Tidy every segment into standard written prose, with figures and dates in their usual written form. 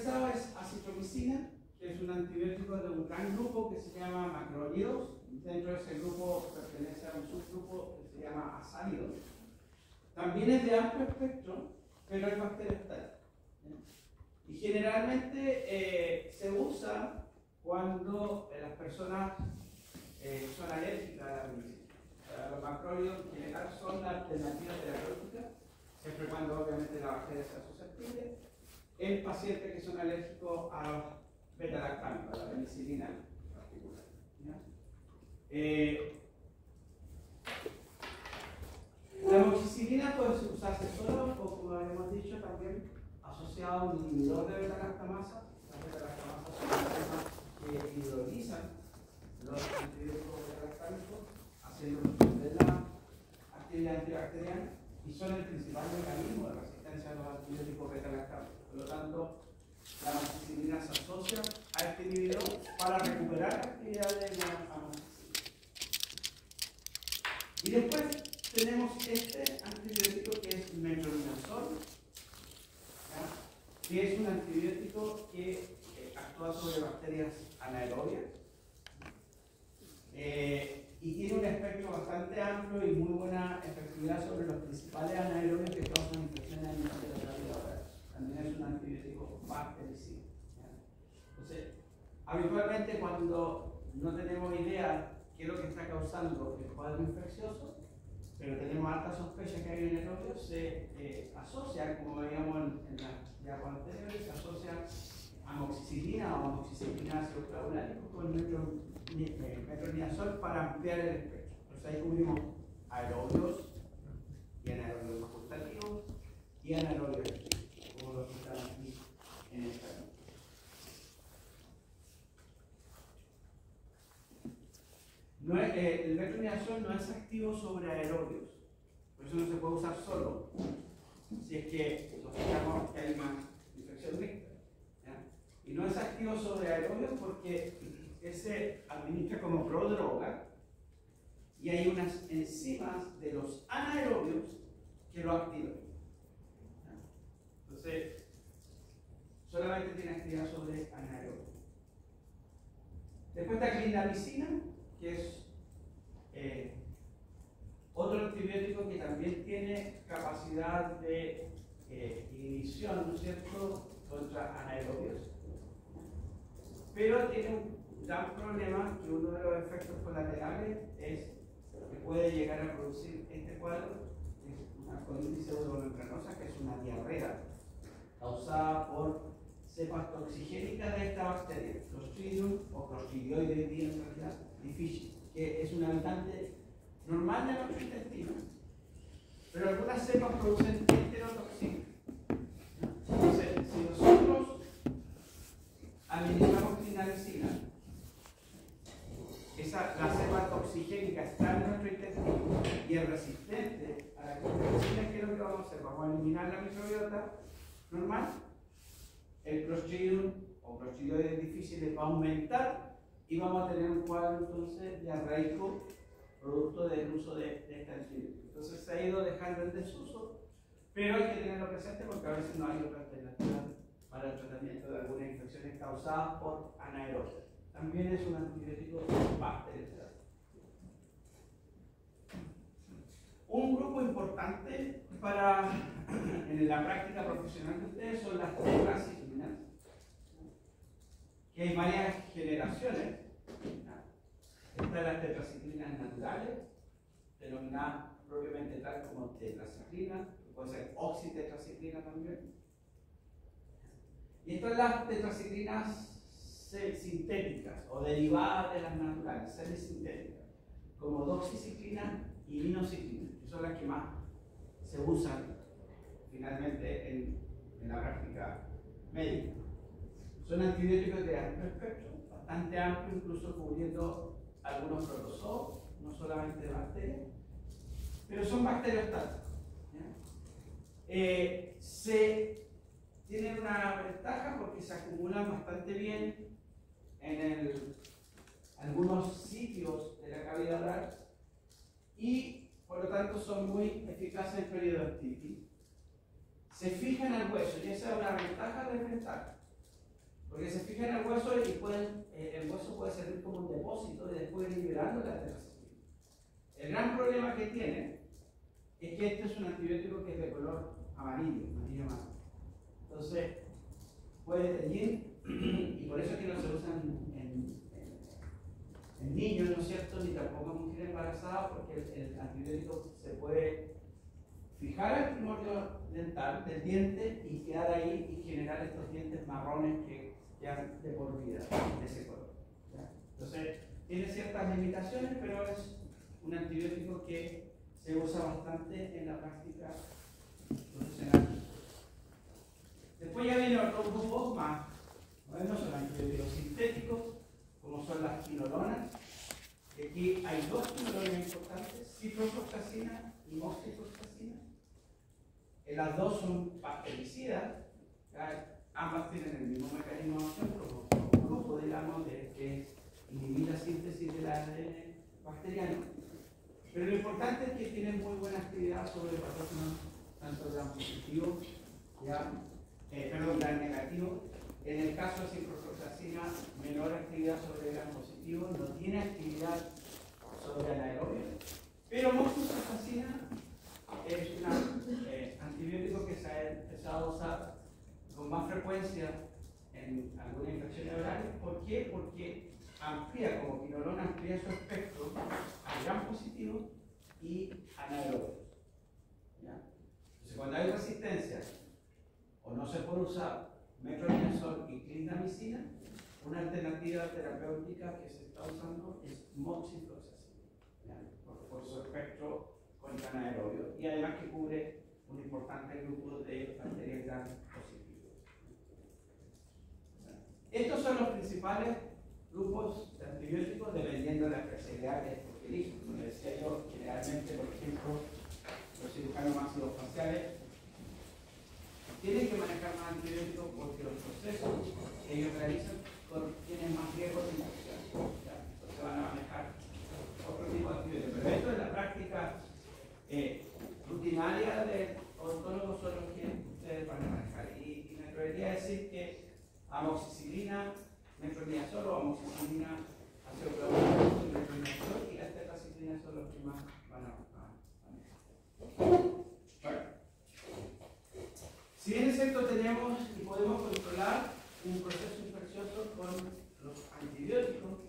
interesado es acitromicina, que es un antibiótico de un gran grupo que se llama macrólidos. Dentro de ese grupo pertenece a un subgrupo que se llama azálidos. También es de amplio espectro, pero es bacteriostático. Y generalmente se usa cuando las personas son alérgicas a la penicilina. Los macrólidos en general son la alternativa terapéutica, siempre y cuando obviamente la bacteria sea susceptible, en pacientes que son alérgicos a beta-lactámicos, a la penicilina en particular. La amoxicilina puede usarse sola o, como habíamos dicho, también asociado a un inhibidor de beta-lactamasa. Las beta-lactamasas son enzimas que hidrolizan los antibióticos beta-lactámicos, haciendo de la actividad antibacteriana, y son el principal mecanismo de resistencia a los antibióticos beta-lactámicos. Por lo tanto, la amoxicilina se asocia a este inhibidor para recuperar la actividad de la amoxicilina. Y después tenemos este antibiótico que es metronidazol, que es un antibiótico que actúa sobre bacterias anaerobias y tiene un espectro bastante amplio y muy buena efectividad sobre los principales anaerobios que causan infecciones a nivel de la vida oral. También es un antibiótico bactericida. Entonces, habitualmente cuando no tenemos idea qué es lo que está causando el cuadro infeccioso, pero tenemos alta sospecha que hay anaerobios, se asocia, como veíamos en las diapositivas anteriores, se asocia amoxicilina o amoxicilina ácido clavulónico con metronidazol para ampliar el espectro. Entonces ahí cubrimos aerobios y anaerobios facultativos y anaerobios activos, como los que están aquí en esta línea. No es, el metronidazol no es activo sobre aerobios, por eso no se puede usar solo si es que sospechamos que hay una infección mixta. Y no es activo sobre aerobios porque se administra como prodroga y hay unas enzimas de los anaerobios que lo activan. Entonces, solamente tiene actividad sobre anaerobios. Después está clindamicina, que es otro antibiótico que también tiene capacidad de inhibición, ¿no es cierto?, contra anaerobios, pero tiene un gran problema, que uno de los efectos colaterales es que puede llegar a producir este cuadro, que es una colitis pseudomembranosa, que es una diarrea causada por cepas toxigénicas de esta bacteria, Clostridium o Clostridioides en realidad difficile, que es un habitante normal de nuestro intestino, pero algunas cepas producen enterotoxina. Entonces, si nosotros administramos clindamicina, la cepa toxigénica está en nuestro intestino y es resistente a la clindamicina, ¿qué es lo que vamos a hacer? Vamos a eliminar la microbiota normal, el Clostridium o Clostridioides difficile va a aumentar y vamos a tener un cuadro entonces diarreico producto del uso de esta antibiótica. Entonces se ha ido dejando en desuso, pero hay que tenerlo presente porque a veces no hay otra alternativa para el tratamiento de algunas infecciones causadas por anaerobios. También es un antibiótico bacteriano. Un grupo importante en la práctica profesional de ustedes son las tetraciclinas, que hay varias generaciones. Están las tetraciclinas naturales, denominadas propiamente tal como tetraciclina, que puede ser oxitetraciclina también. Y están las tetraciclinas sintéticas o derivadas de las naturales, semisintéticas, como doxiciclina y minociclina, que son las que más se usan finalmente en la práctica médica. Son antibióticos de amplio espectro, bastante amplio, incluso cubriendo algunos protozoos, no solamente bacterias, pero son bacteriostáticos. Tienen una ventaja porque se acumulan bastante bien en algunos sitios de la cavidad oral y por lo tanto son muy eficaces en periodostitis. Se fijan al hueso y esa es una ventaja de desventaja. Porque se fija en el hueso y el hueso puede servir como un depósito y después ir liberando la tetraciklina. El gran problema que tiene es que este es un antibiótico que es de color amarillo marrón. Entonces, puede teñir, y por eso es que no se usan en niños, ¿no es cierto?, ni tampoco en mujeres embarazadas, porque el antibiótico se puede fijar al primordio dental del diente y quedar ahí y generar estos dientes marrones que quedan de por vida de ese color. ¿Ya? Entonces, tiene ciertas limitaciones, pero es un antibiótico que se usa bastante en la práctica profesional. Después ya vienen otros grupos más modernos, son antibióticos sintéticos, como son las quinolonas. Aquí hay dos quinolonas importantes, ciprofloxacina y moxifloxacina. Las dos son bactericidas, ambas tienen el mismo mecanismo de acción, pero un grupo, digamos, de que inhibir la síntesis del ADN bacteriano. Pero lo importante es que tienen muy buena actividad sobre patógenos, tanto gram positivo, gram negativo. En el caso de ciprofloxacina, menor actividad sobre gram positivo, no tiene actividad sobre anaerobio. Pero moxifloxacina es un antibiótico que se ha empezado a usar con más frecuencia en algunas infecciones orales. ¿Por qué? Porque amplía, como quinolona, amplía su espectro a gram positivo y anaerobios. Entonces, cuando hay resistencia o no se puede usar metronidazol y clindamicina, una alternativa terapéutica que se está usando es moxifloxacina, por su espectro contra anaerobio, y además que cubre un importante grupo de bacterias gram positivas. Estos son los principales grupos de antibióticos dependiendo de la especialidad que eligen. Como decía yo, generalmente, por ejemplo, los cirujanos maxilofaciales tienen que manejar más antibióticos porque los procesos que ellos realizan tienen más riesgo de infección. Entonces van a manejar otro tipo de antibióticos. Pero esto es la práctica rutinaria de odontólogos, son los que ustedes van a manejar. Y me atrevería a decir que amoxicilina, metronidazol o amoxicilina, acetoclavir, metronidazol y la tetraciklina son los que más van a manejar. Bueno, si bien es cierto, tenemos y podemos controlar un proceso infeccioso con los antibióticos,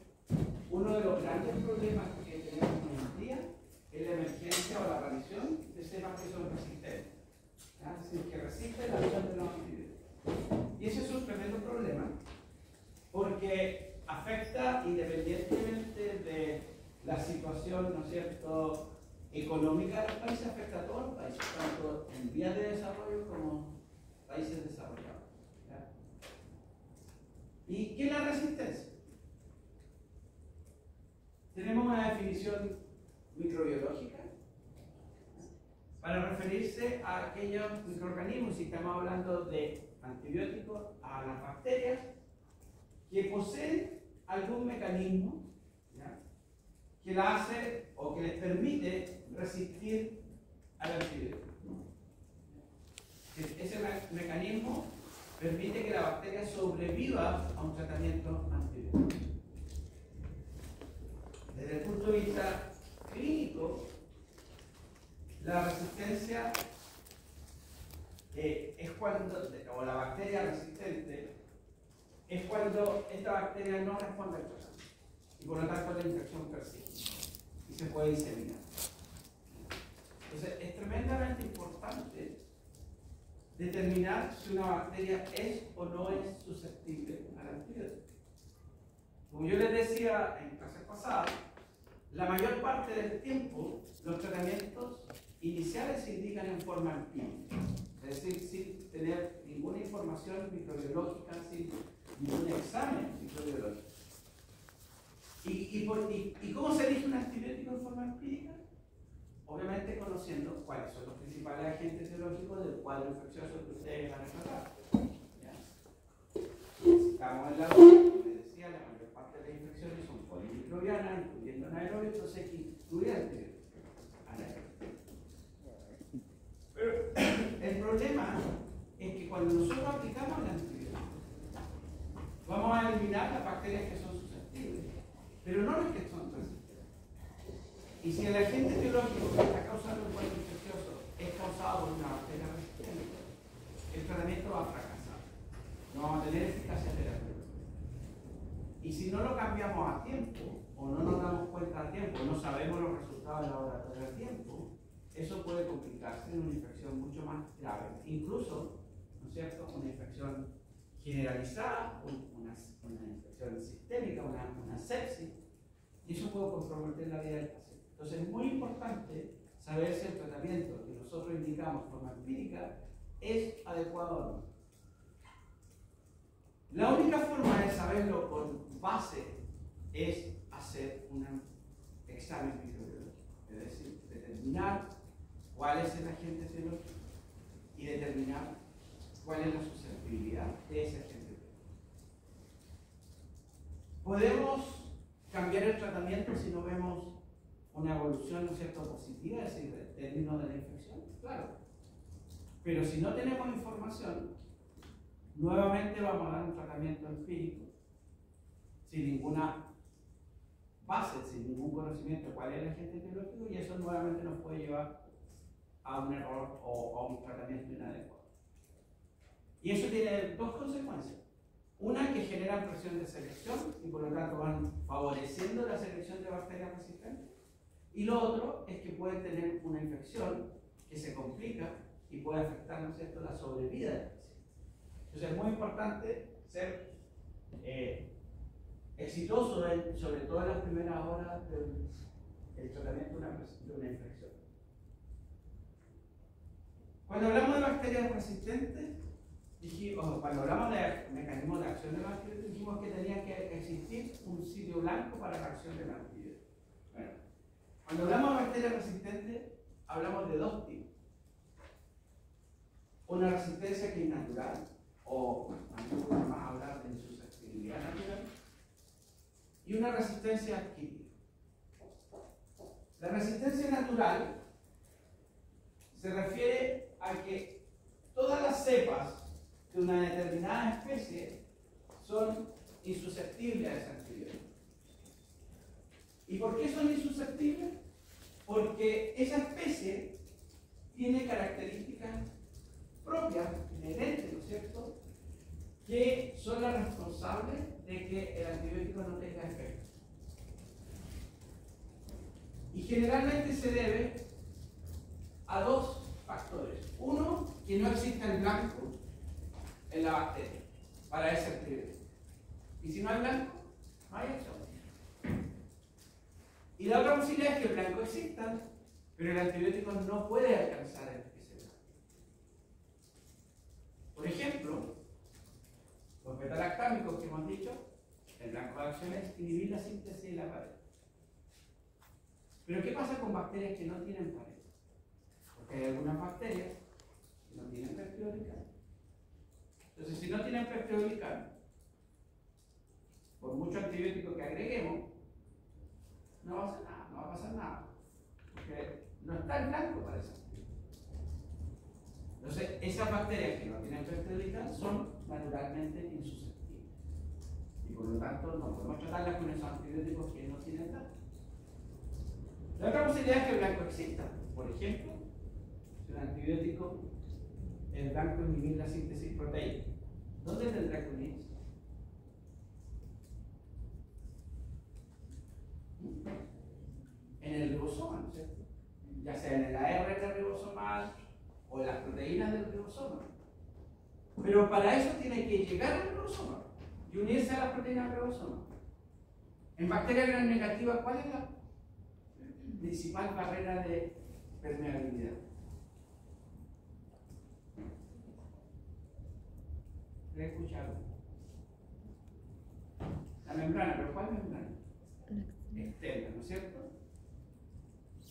uno de los grandes problemas que tenemos hoy en día es la emergencia o la aparición de cepas que son resistentes. Es decir, que resisten la acción de los antibióticos. Y ese es un tremendo problema porque afecta independientemente de la situación, ¿no es cierto?, económica de los países, afecta a todos los países, tanto en vías de desarrollo como países desarrollados. ¿Ya? ¿Y qué es la resistencia? Tenemos una definición microbiológica para referirse a aquellos microorganismos, si estamos hablando de antibióticos, a las bacterias que poseen algún mecanismo, ¿ya?, que la hace o que les permite resistir al antibiótico. Ese mecanismo permite que la bacteria sobreviva a un tratamiento antibiótico. Desde el punto de vista clínico, la resistencia es cuando, o la bacteria resistente, es cuando esta bacteria no responde al tratamiento y por lo tanto la infección persiste y se puede diseminar. Entonces, es tremendamente importante determinar si una bacteria es o no es susceptible al antibiótico. Como yo les decía en clases pasadas, la mayor parte del tiempo los tratamientos iniciales se indican en forma empírica, es decir, sin tener ninguna información microbiológica, sin ningún examen microbiológico. ¿Y cómo se elige un antibiótico en forma empírica? Obviamente conociendo cuáles son los principales agentes biológicos del cuadro infeccioso que ustedes van a tratar. Si estamos en la como les decía, la mayor parte de las infecciones son polimicrobianas, incluyendo anaerobios, entonces hay que incluir antibióticos anaerobios. Pero el problema es que cuando nosotros aplicamos el antibiótico, a eliminar las bacterias que son susceptibles, pero no las que son transistentes. Y si el agente biológico que está causando el cuadro infeccioso es causado por una bacteria resistente, el tratamiento va a fracasar. No vamos a tener eficacia terapéutica. Y si no lo cambiamos a tiempo, o no nos damos cuenta a tiempo, no sabemos los resultados del laboratorio a tiempo, eso puede complicarse en una infección mucho más grave. Incluso, ¿no es cierto?, una infección generalizada, una infección sistémica, una sepsis, y eso puede comprometer la vida del paciente. Entonces es muy importante saber si el tratamiento que nosotros indicamos de forma empírica es adecuado o no. La única forma de saberlo con base es hacer un examen microbiológico, es decir, determinar cuál es el agente biológico y determinar cuál es la susceptibilidad de ese agente biológico. Podemos cambiar el tratamiento si no vemos una evolución, ¿no es cierto?, positiva, es decir, en términos de la infección, claro. Pero si no tenemos información, nuevamente vamos a dar un tratamiento empírico, sin ninguna base, sin ningún conocimiento de cuál es el agente biológico, y eso nuevamente nos puede llevar a un error o a un tratamiento inadecuado. Y eso tiene dos consecuencias. Una, que genera presión de selección y por lo tanto van favoreciendo la selección de bacterias resistentes. Y lo otro es que puede tener una infección que se complica y puede afectar, ¿no es cierto?, la sobrevida del paciente. Entonces es muy importante ser exitoso, sobre todo en las primeras horas del tratamiento de una infección. Cuando hablamos de bacterias resistentes, cuando hablamos de mecanismos de acción de bacterias, dijimos que tenía que existir un sitio blanco para la acción del antibiótico. Bueno, cuando hablamos de bacterias resistentes, hablamos de dos tipos. Una resistencia que es natural, o vamos a hablar de insusceptibilidad natural, y una resistencia adquirida. La resistencia natural se refiere a que todas las cepas de una determinada especie son insusceptibles a ese antibiótico. ¿Y por qué son insusceptibles? Porque esa especie tiene características propias, inherentes, ¿no es cierto?, que son las responsables de que el antibiótico no tenga efecto. Y generalmente se debe a dos factores. Uno, que no exista el blanco en la bacteria para ese antibiótico. Y si no hay blanco, no hay acción. Y la otra posibilidad es que el blanco exista, pero el antibiótico no puede alcanzar ese blanco. Por ejemplo, los betalactámicos que hemos dicho, el blanco de acción es inhibir la síntesis de la pared. Pero ¿qué pasa con bacterias que no tienen pared? Porque hay algunas bacterias que no tienen péptido glicano. Entonces, si no tienen péptido glicano, por mucho antibiótico que agreguemos, no va a hacer nada, no va a pasar nada. Porque no está el blanco para eso. Entonces, esas bacterias que no tienen péptido glicano son naturalmente insusceptibles. Y por lo tanto, no podemos tratarlas con esos antibióticos que no tienen blanco. La otra posibilidad es que el blanco exista. Por ejemplo, si un antibiótico, el blanco inhibir la síntesis proteica, ¿dónde tendrá que unirse? En el ribosoma, ¿no es cierto? Ya sea en el ARN ribosomal o en las proteínas del ribosoma. Pero para eso tiene que llegar al ribosoma y unirse a las proteínas del ribosoma. En bacterias gram negativas, ¿cuál es la principal barrera de permeabilidad? ¿Le he escuchado? La membrana, ¿pero cuál membrana? Externa, ¿no es cierto?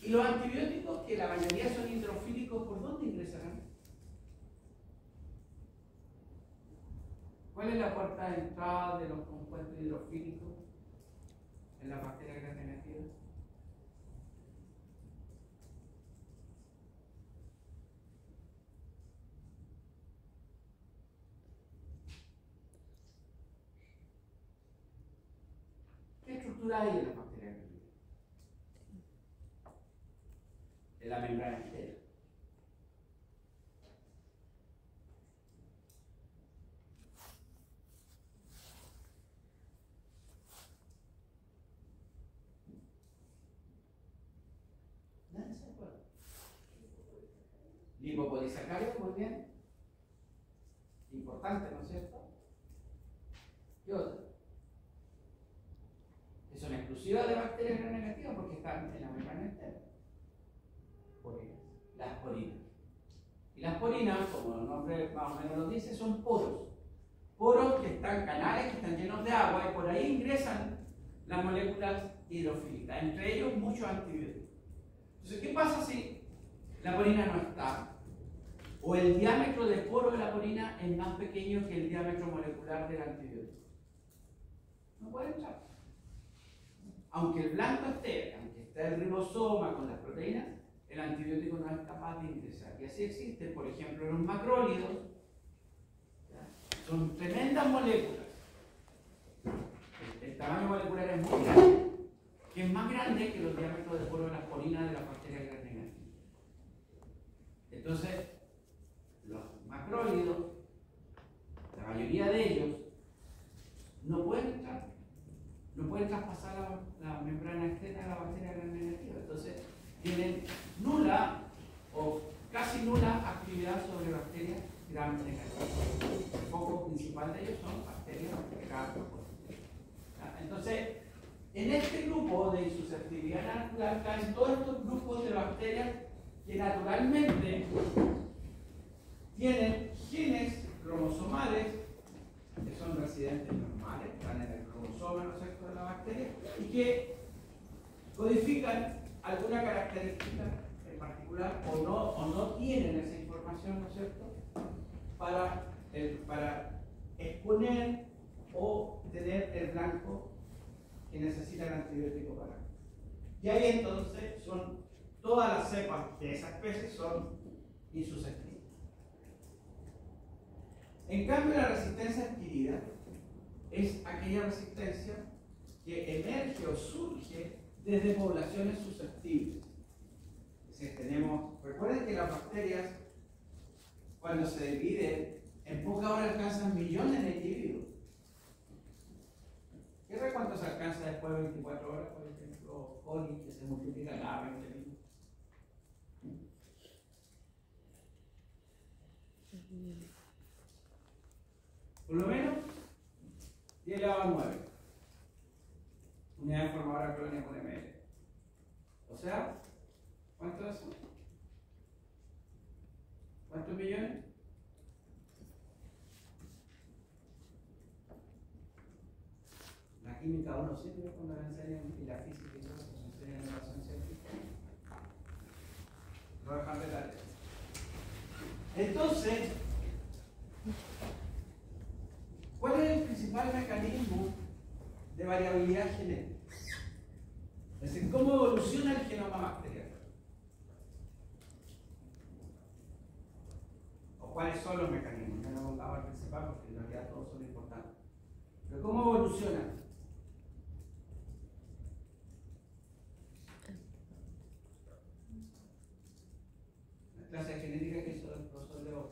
Y los antibióticos, que la mayoría son hidrofílicos, ¿por dónde ingresarán? ¿Cuál es la puerta de entrada de los compuestos hidrofílicos en las bacterias gram negativas? estructura hay en las bacterias gram-negativas? En la membrana entera. ¿Nadie se acuerda? Lipopolisacáridos, muy bien. Importante, ¿no es cierto? ¿Y otra? Que son exclusivas de bacterias gram negativas porque están en la membrana entera. Porinas. Las porinas. Y las porinas, como el nombre más o menos lo dice, son poros. Poros que están, canales que están llenos de agua y por ahí ingresan las moléculas hidrofílicas, entre ellos muchos antibióticos. Entonces, ¿qué pasa si la porina no está? O el diámetro del poro de la porina es más pequeño que el diámetro molecular del antibiótico. No puede entrar. Aunque el blanco esté, aunque esté el ribosoma con las proteínas, el antibiótico no es capaz de ingresar. Y así existen, por ejemplo, los macrólidos. Son tremendas moléculas. El tamaño molecular es muy grande, que es más grande que los diámetros de poro de las porinas de las bacterias gram negativas. Entonces, los macrólidos, la mayoría de ellos, no pueden entrar, no pueden traspasar la membrana externa de la bacteria gram negativa. Entonces, tienen nula o casi nula actividad sobre bacterias gram negativas. El foco principal de ellos son bacterias gram positivas. Entonces, en este grupo de insusceptibilidad natural caen todos estos grupos de bacterias que naturalmente tienen genes cromosomales que son residentes normales, están en el cromosoma, ¿no es cierto?, de la bacteria, y que codifican alguna característica en particular o no tienen esa información, ¿no es cierto?, para exponer o tener el blanco que necesita el antibiótico para. Y ahí entonces todas las cepas de esa especie son insusceptibles. En cambio, la resistencia adquirida es aquella resistencia que emerge o surge desde poblaciones susceptibles. Es decir, recuerden que las bacterias, cuando se dividen, en poca hora alcanzan millones de individuos. ¿Qué sabe cuánto se alcanza después de 24 horas? Por ejemplo, coli, que se multiplica cada 20 minutos. Por lo menos 10 elevado a 9. Unidad formadora colonia por ml. O sea, ¿cuántos son? ¿Cuántos millones? La química uno sirve cuando la enseñan y la física y todo eso se enseña en la educación científica. No dejan de tarea. Entonces, ¿cuál es el principal mecanismo de variabilidad genética? Es decir, ¿cómo evoluciona el genoma bacteriano? ¿O cuáles son los mecanismos? Ya no hemos hablado al principal porque en realidad todos son importantes. Pero ¿cómo evoluciona? La clase de genética que hizo el profesor de hoy.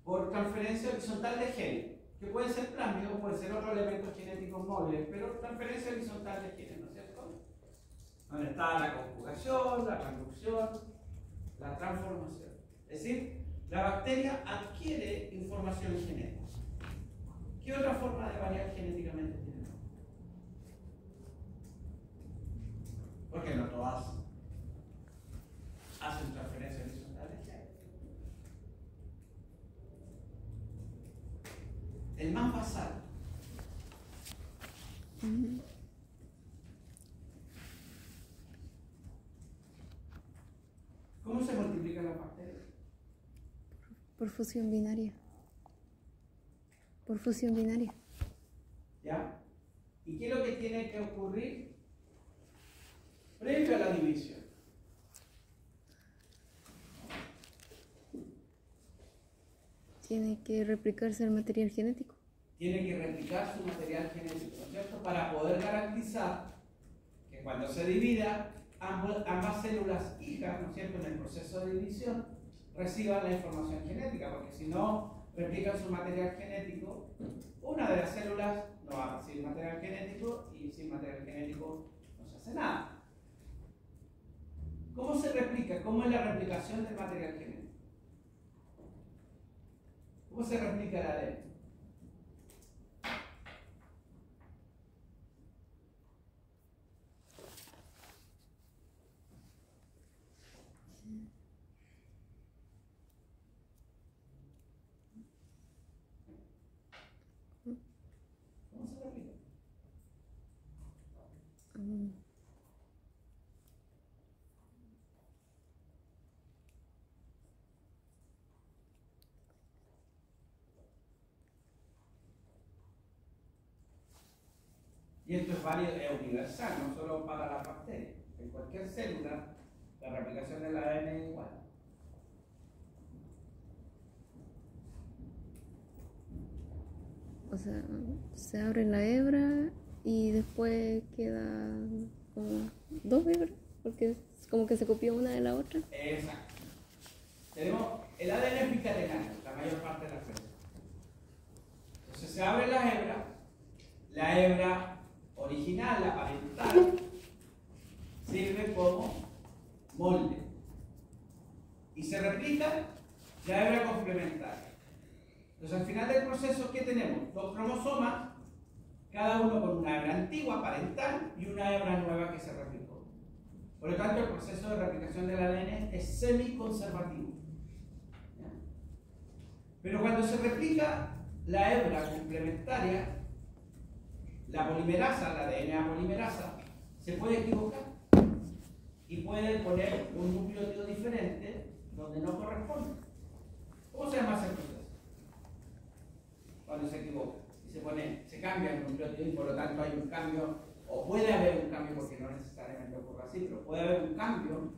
Por transferencia horizontal de genes, que puede ser plásmido, puede ser otros elementos genéticos móviles, pero transferencia horizontal de genes, ¿no es cierto? Donde está la conjugación, la transducción, la transformación. Es decir, la bacteria adquiere información genética. ¿Qué otra forma de variar genéticamente tiene? Porque no todas hacen transferencia horizontal de genes. El más basal. ¿Cómo se multiplican las bacterias? Por fusión binaria. Por fusión binaria. ¿Ya? ¿Y qué es lo que tiene que ocurrir previo a la división? Tiene que replicarse el material genético. tiene que replicar su material genético, ¿no es cierto?, para poder garantizar que cuando se divida, ambas células hijas, ¿no es cierto?, en el proceso de división, reciban la información genética, porque si no replican su material genético, una de las células no va a recibir material genético y sin material genético no se hace nada. ¿Cómo se replica? ¿Cómo es la replicación del material genético? ¿Cómo se replica el ADN? ¿Cómo se replica? Y esto es válido, es universal, no solo para las bacterias. En cualquier célula, la replicación del ADN es igual. O sea, se abre la hebra y después queda como dos hebras, porque es como que se copió una de la otra. Exacto. Tenemos el ADN es bicatenario, la mayor parte de las veces. Entonces se abre la hebra original, la parental, sirve como molde. Y se replica la hebra complementaria. Entonces al final del proceso, ¿qué tenemos? Dos cromosomas, cada uno con una hebra antigua, parental, y una hebra nueva que se replicó. Por lo tanto, el proceso de replicación del ADN es semiconservativo. Pero cuando se replica la hebra complementaria, la polimerasa, la DNA polimerasa, se puede equivocar y puede poner un nucleótido diferente donde no corresponde. ¿Cómo se llama ese proceso? Cuando se equivoca y se cambia el nucleótido y por lo tanto hay un cambio, o puede haber un cambio, porque no necesariamente ocurre así, pero puede haber un cambio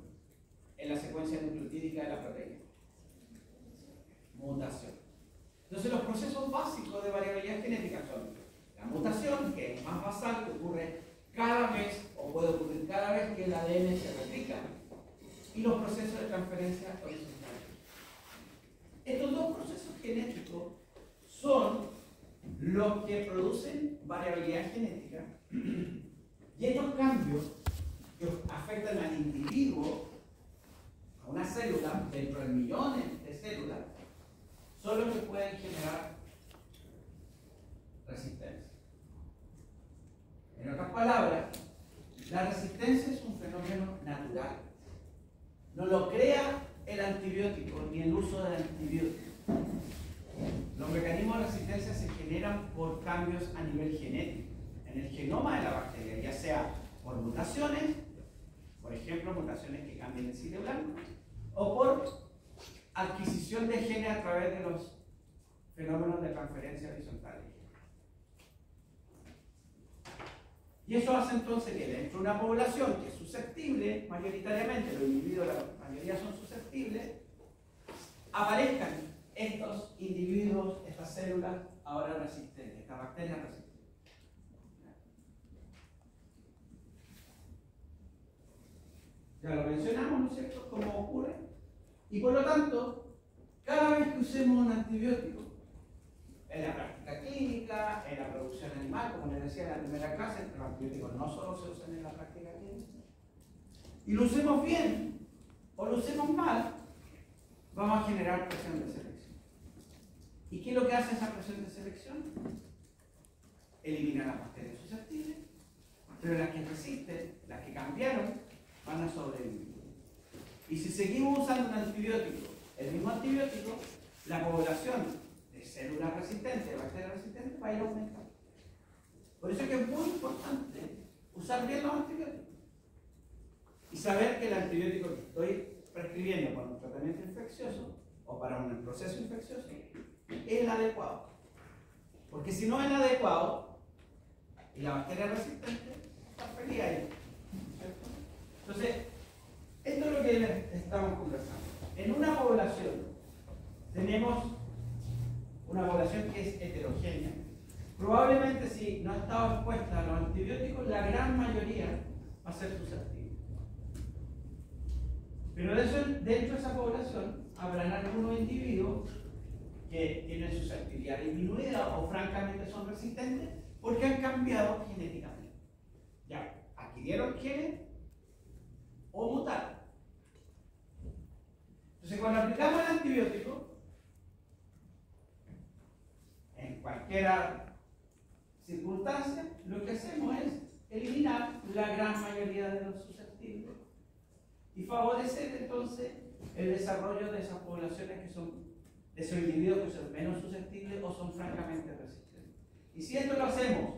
en la secuencia nucleotídica de la proteína. Mutación. Entonces los procesos básicos de variabilidad genética son la mutación, que es más basal, que ocurre cada vez, o puede ocurrir cada vez que el ADN se replica, y los procesos de transferencia horizontal. Estos dos procesos genéticos son los que producen variabilidad genética, y estos cambios que afectan al individuo, a una célula, dentro de millones de células, son los que pueden generar resistencia. En otras palabras, la resistencia es un fenómeno natural. No lo crea el antibiótico ni el uso del antibiótico. Los mecanismos de resistencia se generan por cambios a nivel genético, en el genoma de la bacteria, ya sea por mutaciones, por ejemplo, mutaciones que cambian el sitio blanco, o por adquisición de genes a través de los fenómenos de transferencia horizontal. Y eso hace entonces que dentro de una población que es susceptible, mayoritariamente, los individuos, la mayoría son susceptibles, aparezcan estos individuos, estas células ahora resistentes, estas bacterias resistentes. Ya lo mencionamos, ¿no es cierto?, cómo ocurre. Y por lo tanto, cada vez que usemos un antibiótico, en la práctica clínica, en la producción animal, como les decía en la primera clase, los antibióticos no solo se usan en la práctica clínica, y lo usemos bien o lo usemos mal, vamos a generar presión de selección. ¿Y qué es lo que hace esa presión de selección? Elimina las bacterias susceptibles, pero las que resisten, las que cambiaron, van a sobrevivir. Y si seguimos usando un antibiótico, el mismo antibiótico, la población de células resistentes, de bacterias resistentes, va a ir aumentando. Por eso es que es muy importante usar bien los antibióticos y saber que el antibiótico que estoy prescribiendo para un tratamiento infeccioso o para un proceso infeccioso es el adecuado. Porque si no es el adecuado y la bacteria resistente está feliz ahí. ¿Cierto? Entonces, esto es lo que estamos conversando. En una población tenemos una población que es heterogénea, probablemente si no ha estado expuesta a los antibióticos, la gran mayoría va a ser susceptible. Pero dentro de esa población habrán algunos individuos que tienen susceptibilidad disminuida o francamente son resistentes porque han cambiado genéticamente. Ya, adquirieron genes o mutaron. Entonces, cuando aplicamos el antibiótico, en cualquier circunstancia, lo que hacemos es eliminar la gran mayoría de los susceptibles y favorecer entonces el desarrollo de esas poblaciones que son, de esos individuos que son menos susceptibles o son francamente resistentes. Y si esto lo hacemos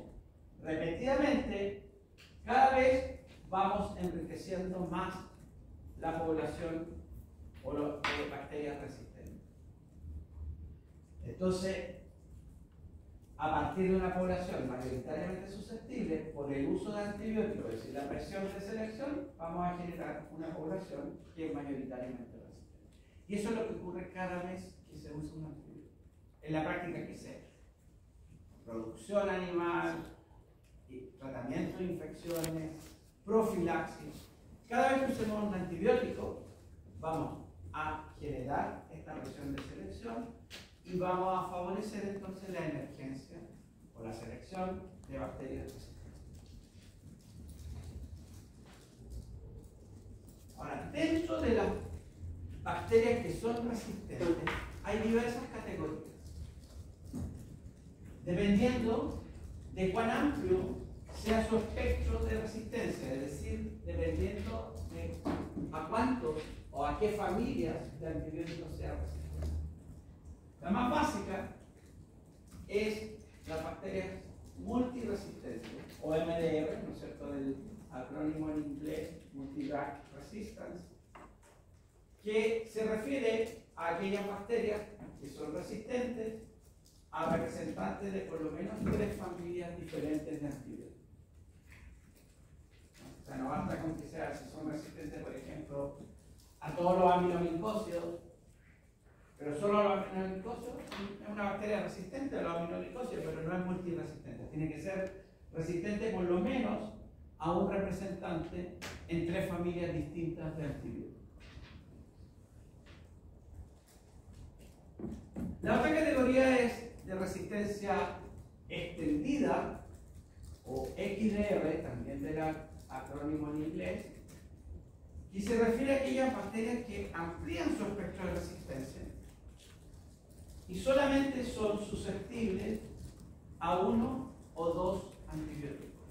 repetidamente, cada vez vamos enriqueciendo más la población o de bacterias resistentes. Entonces, a partir de una población mayoritariamente susceptible, por el uso de antibióticos, es decir, la presión de selección, vamos a generar una población que es mayoritariamente resistente. Y eso es lo que ocurre cada vez que se usa un antibiótico. En la práctica, que sea producción animal, tratamiento de infecciones, profilaxis. Cada vez que usemos un antibiótico, vamos a generar esta presión de selección y vamos a favorecer entonces la emergencia o la selección de bacterias resistentes. Ahora, dentro de las bacterias que son resistentes, hay diversas categorías, dependiendo de cuán amplio sea su espectro de resistencia, es decir, dependiendo de a cuántos o a qué familias de antibióticos sea resistente. La más básica es las bacterias multiresistentes, o MDR, ¿no es cierto?, del acrónimo en inglés, Multidrug Resistance, que se refiere a aquellas bacterias que son resistentes a representantes de por lo menos 3 familias diferentes de antibióticos. O sea, no basta con que sea, si son resistentes, por ejemplo, a todos los aminoglicósidos, pero solo los aminoglicósidos, es una bacteria resistente a los aminoglicósidos, pero no es multiresistente. Tiene que ser resistente por lo menos a un representante en 3 familias distintas de antibióticos. La otra categoría es de resistencia extendida, o XDR, también del acrónimo en inglés, y se refiere a aquellas bacterias que amplían su espectro de resistencia y solamente son susceptibles a 1 o 2 antibióticos.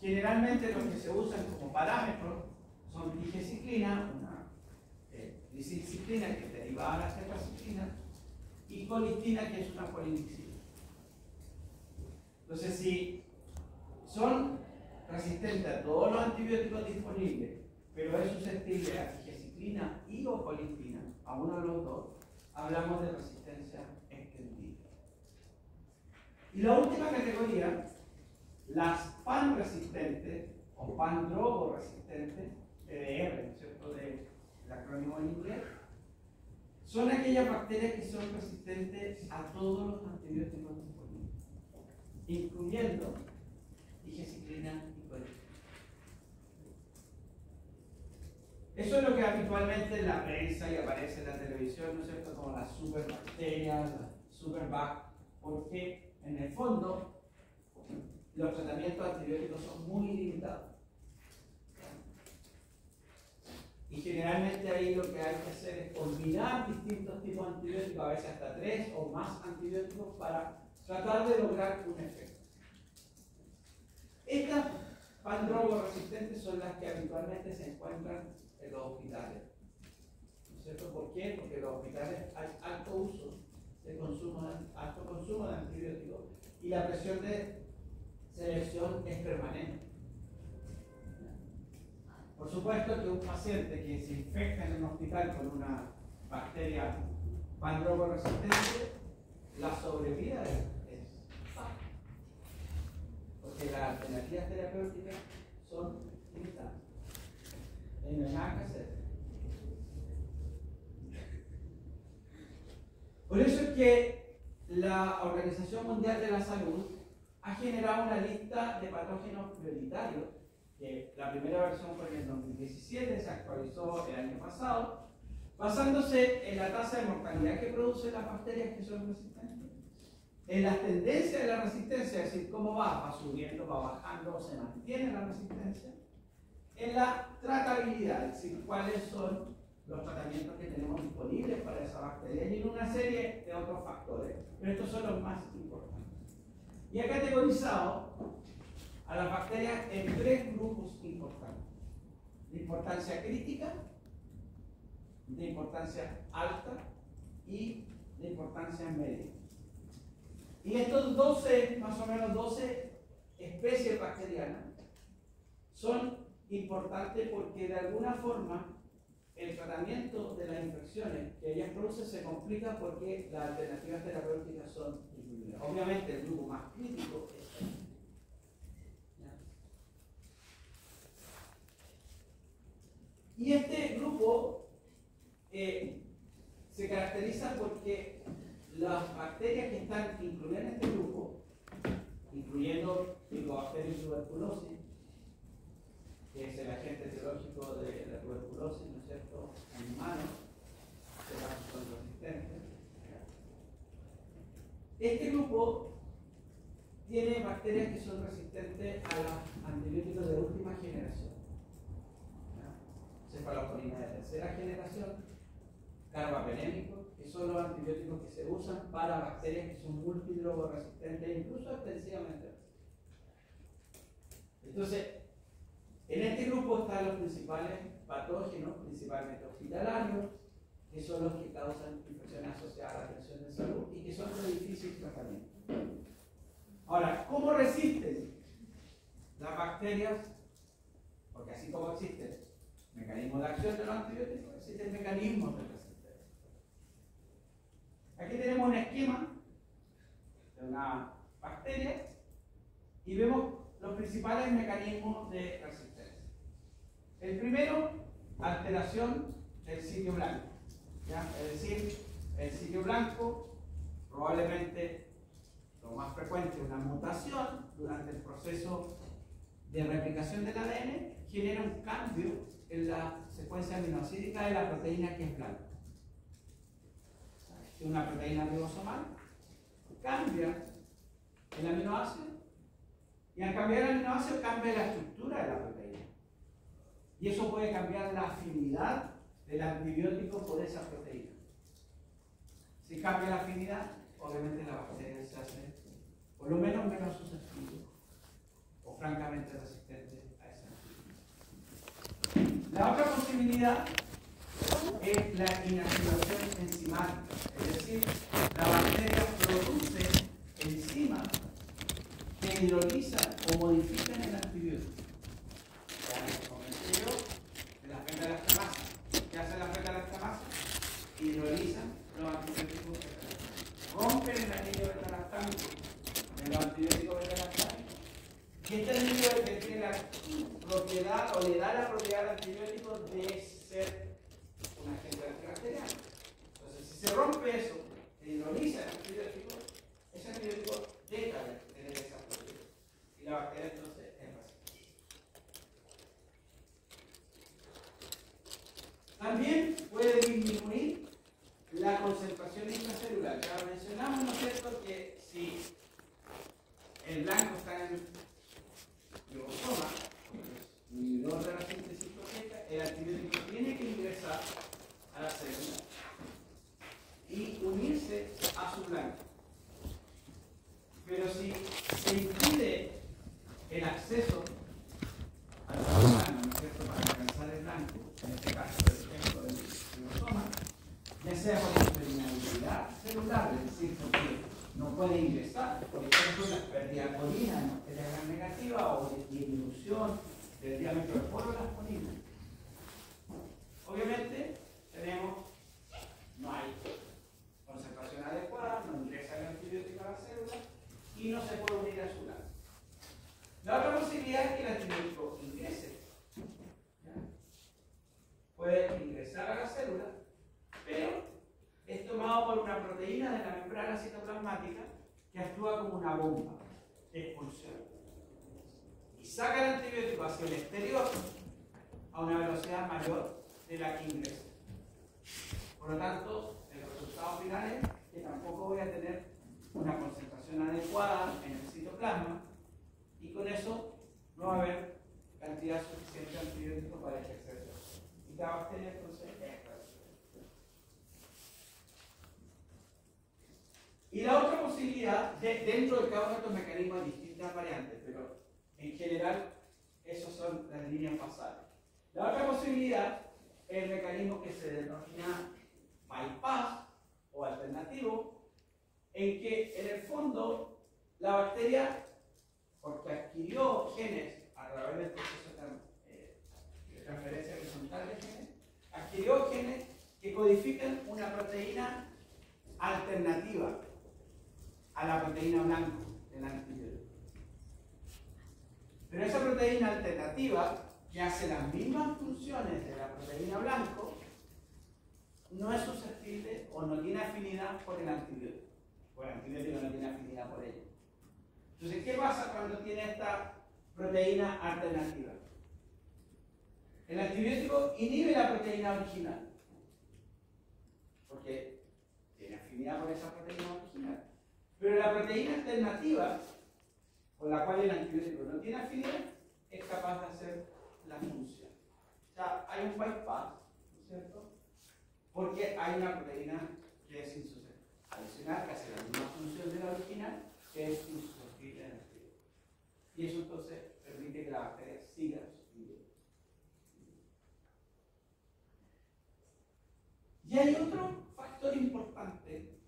Generalmente los que se usan como parámetros son digiciclina, una disilciclina que es derivada de la tetraciclina, y colistina, que es una polinixina. Entonces, si son resistentes a todos los antibióticos disponibles, pero es susceptible a digiciclina y o colistina, a uno de los dos, hablamos de resistencia extendida. Y la última categoría, las pan-resistentes o pan-drogo-resistentes, PDR, ¿no es cierto?, del acrónimo en inglés, son aquellas bacterias que son resistentes a todos los antibióticos disponibles, incluyendo digiciclina y colistina. Eso es lo que habitualmente en la prensa y aparece en la televisión, ¿no es cierto?, como las superbacterias, las superbac, porque en el fondo los tratamientos antibióticos son muy limitados. Y generalmente ahí lo que hay que hacer es combinar distintos tipos de antibióticos, a veces hasta 3 o más antibióticos, para tratar de lograr un efecto. Estas pandrogo resistentes son las que habitualmente se encuentran en los hospitales. ¿No es cierto? ¿Por qué? Porque en los hospitales hay alto consumo de antibióticos y la presión de selección es permanente. Por supuesto que un paciente que se infecta en un hospital con una bacteria pandrogo resistente, la sobrevida es baja, porque las alternativas terapéuticas son limitadas. Y no hay nada que hacer. Por eso es que la Organización Mundial de la Salud ha generado una lista de patógenos prioritarios, que la primera versión fue en el 2017, se actualizó el año pasado, basándose en la tasa de mortalidad que producen las bacterias que son resistentes, en las tendencias de la resistencia, es decir, cómo va subiendo, va bajando, o se mantiene la resistencia, en la tratabilidad, es decir, cuáles son los tratamientos que tenemos disponibles para esa bacteria y en una serie de otros factores, pero estos son los más importantes. Y he categorizado a las bacterias en tres grupos importantes: de importancia crítica, de importancia alta y de importancia media. Y estos 12, más o menos 12 especies bacterianas son importantes porque de alguna forma el tratamiento de las infecciones que ellas producen se complica porque las alternativas terapéuticas son disminuidas. Obviamente el grupo más crítico es este. Y este grupo se caracteriza porque las bacterias que están incluidas en este grupo, incluyendo Mycobacterium tuberculosis, que es el agente etiológico de la tuberculosis, ¿no es cierto?, en humanos, que son resistentes. Este grupo tiene bacterias que son resistentes a los antibióticos de última generación. Cefalosporina de tercera generación, carbapenémicos, que son los antibióticos que se usan para bacterias que son multidrogoresistentes e incluso extensivamente resistentes. Entonces, en este grupo están los principales patógenos, principalmente hospitalarios, que son los que causan infecciones asociadas a la atención de salud y que son de difícil tratamiento. Ahora, ¿cómo resisten las bacterias? Porque así como existen mecanismos de acción de los antibióticos, existen mecanismos de resistencia. Aquí tenemos un esquema de una bacteria y vemos los principales mecanismos de resistencia. El primero, alteración del sitio blanco. ¿Ya? Es decir, el sitio blanco, probablemente lo más frecuente, una mutación durante el proceso de replicación del ADN, genera un cambio en la secuencia aminoácidica de la proteína que es blanca. Es una proteína ribosomal, cambia el aminoácido y al cambiar el aminoácido cambia la estructura de la proteína. Y eso puede cambiar la afinidad del antibiótico por esa proteína. Si cambia la afinidad, obviamente la bacteria se hace por lo menos menos susceptible o francamente resistente a ese antibiótico. La otra posibilidad es la inactivación enzimática, es decir, la bacteria produce enzimas que hidrolizan o modifican el antibiótico. Ya les comenté yo de las beta-lactamases. ¿Qué hacen las beta-lactamases? Hidrolizan los antibióticos beta-lactámicos. Rompen el anillo beta-lactámico de los antibióticos beta-lactámicos. Y este anillo que tiene la propiedad o le da la propiedad al antibiótico de ser un agente antibacteriano. Entonces, si se rompe eso, se hidroliza el antibiótico, ese antibiótico deja de tener esa propiedad. Y la bacteria entonces es resistente. También puede disminuir la concentración intracelular. Ya mencionamos, ¿no es cierto?, que si el blanco está en el ribosoma, el inhibidor de la síntesis proteica, el antibiótico tiene que ingresar a la célula y unirse a su blanco. Pero si se impide el acceso al órgano, ¿no es cierto?, para alcanzar el blanco, en este caso, por ejemplo, del ribosoma, ya sea por impermeabilidad celular, es decir, porque no puede ingresar, por ejemplo, la pérdida de colina en materia gram negativa o de disminución del diámetro del poro de las colinas. Obviamente, no hay concentración adecuada, no ingresa el antibiótico a la célula y no se puede unir a su lado. La otra posibilidad es que el antibiótico ingrese. ¿Ya? Puede ingresar a la célula, pero es tomado por una proteína de la membrana placa citoplasmática que actúa como una bomba de expulsión y saca el antibiótico hacia el exterior a una velocidad mayor de la que ingresa. Por lo tanto, el resultado final es que tampoco voy a tener una concentración adecuada en el citoplasma y con eso no va a haber cantidad suficiente de antibiótico para ejercer. Y la bacteria entonces entra. Y la otra posibilidad, dentro de cada uno de estos mecanismos hay distintas variantes, pero en general esos son las líneas basales. La otra posibilidad es el mecanismo que se denomina bypass o alternativo, en que en el fondo la bacteria, porque adquirió genes a través del proceso de transferencia horizontal de genes, adquirió genes que codifican una proteína alternativa a la proteína blanco del antibiótico. Pero esa proteína alternativa, que hace las mismas funciones de la proteína blanco, no es susceptible o no tiene afinidad por el antibiótico. O el antibiótico no tiene afinidad por ella. Entonces, ¿qué pasa cuando tiene esta proteína alternativa? El antibiótico inhibe la proteína original, porque tiene afinidad por esa proteína original. Pero la proteína alternativa, con la cual el antibiótico no tiene afinidad, es capaz de hacer la función. O sea, hay un bypass, ¿no es cierto? Porque hay una proteína que es insusceptible. Adicional, que hace la misma función de la original, que es insusceptible del antibiótico. Y eso entonces permite que la bacteria siga viviendo. Y hay otro factor importante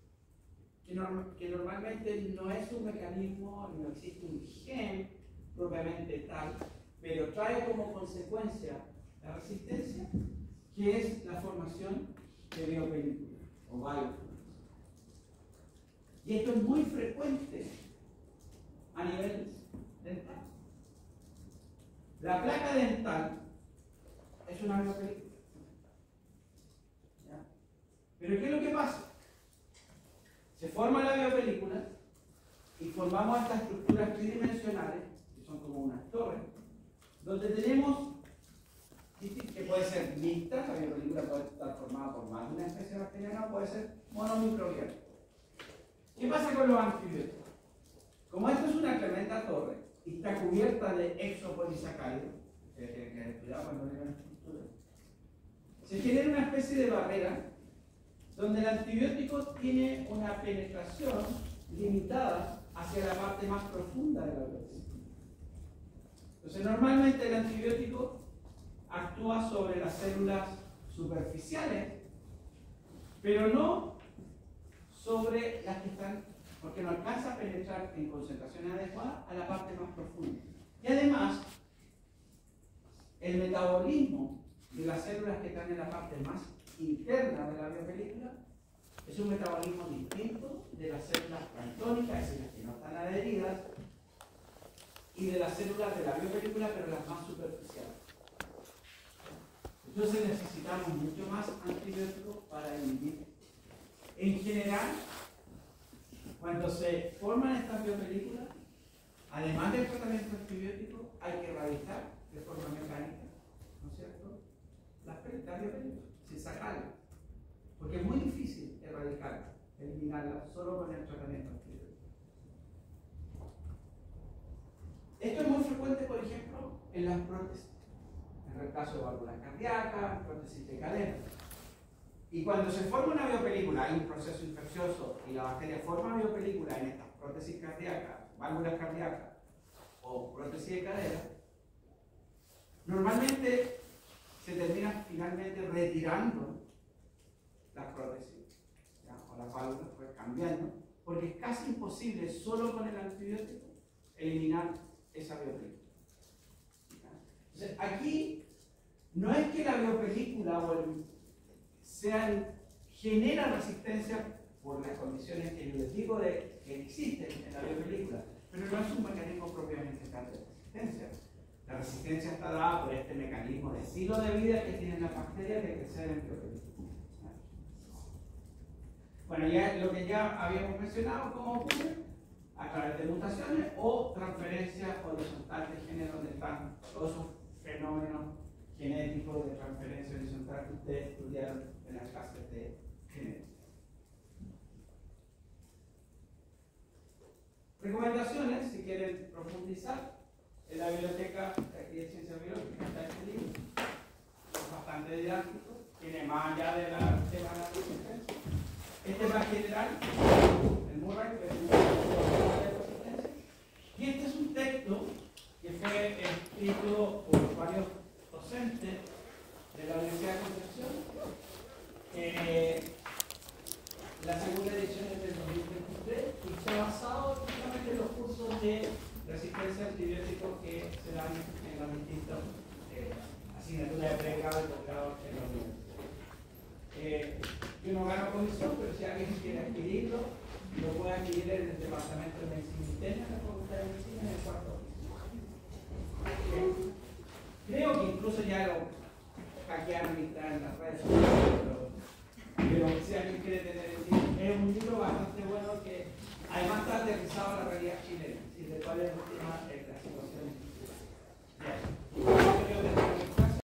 que normalmente no es un mecanismo, no existe un gen propiamente tal, pero trae como consecuencia la resistencia, que es la formación de biopelícula o biofilms. Y esto es muy frecuente a nivel dental. La placa dental es una biopelícula. ¿Ya? Pero ¿qué es lo que pasa? Se forma la biopelícula y formamos estas estructuras tridimensionales, que son como unas torres, donde tenemos, que puede ser mixta, la biopelícula puede estar formada por más de una especie bacteriana, o puede ser monomicrobiana. ¿Qué pasa con los antibióticos? Como esto es una tremenda torre y está cubierta de exopolisacáridos, que hay que tener cuidado cuando vean la estructura, se genera una especie de barrera donde el antibiótico tiene una penetración limitada hacia la parte más profunda de la biopelícula. Entonces, normalmente el antibiótico actúa sobre las células superficiales, pero no sobre las que están, porque no alcanza a penetrar en concentraciones adecuadas a la parte más profunda. Y además, el metabolismo de las células que están en la parte más interna de la biopelícula es un metabolismo distinto de las células planctónicas, es decir, las que no están adheridas, y de las células de la biopelícula, pero las más superficiales. Entonces necesitamos mucho más antibióticos para inhibir. En general, cuando se forman estas biopelículas, además del tratamiento antibiótico, hay que erradicar de forma mecánica, ¿no es cierto?, las biopelículas, sin sacarlas. Porque es muy difícil erradicarlas, eliminarlas solo con el tratamiento antibiótico. Esto es muy frecuente, por ejemplo, en las prótesis. En el caso de válvulas cardíacas, prótesis de cadera. Y cuando se forma una biopelícula, hay un proceso infeccioso y la bacteria forma biopelícula en estas prótesis cardíacas, válvulas cardíacas o prótesis de cadera, normalmente se termina finalmente retirando las prótesis, ¿ya?, o las válvulas, pues cambiando, porque es casi imposible solo con el antibiótico eliminar esa biopelícula. Entonces, aquí no es que la biopelícula genera resistencia por las condiciones que yo les digo que existen en la biopelícula, pero no es un mecanismo propiamente tal de resistencia. La resistencia está dada por este mecanismo de estilo de vida que tienen las bacterias de crecer en biopelícula. Bueno, ya lo que ya habíamos mencionado, cómo ocurre a través de mutaciones o transferencia horizontal de genes, donde están todos esos fenómenos genéticos de transferencia horizontal que ustedes estudiaron en las clases de genética. Recomendaciones, si quieren profundizar, en la biblioteca de aquí de Ciencias Biológicas está este libro, es bastante didáctico, tiene más allá de la tema de la resistencia. Este es más general, el Murray, que es un de resistencia. Y este es un texto que fue escrito por varios docentes de la Universidad de Concepción. La segunda edición es del 2023 y está basado justamente en los cursos de resistencia a antibióticos que se dan en las distintas asignaturas de pregrado y posgrado en la universidad. Yo no gano comisión, pero si alguien quiere adquirirlo, lo puede adquirir en el Departamento de Medicina Interna de la Facultad de Medicina en el cuarto piso. Creo que incluso ya lo hackearon y están en las redes sociales, pero si alguien quiere tener el libro, es un libro bastante bueno que además está aterrizado a la realidad chilena, y de cuál es la situación.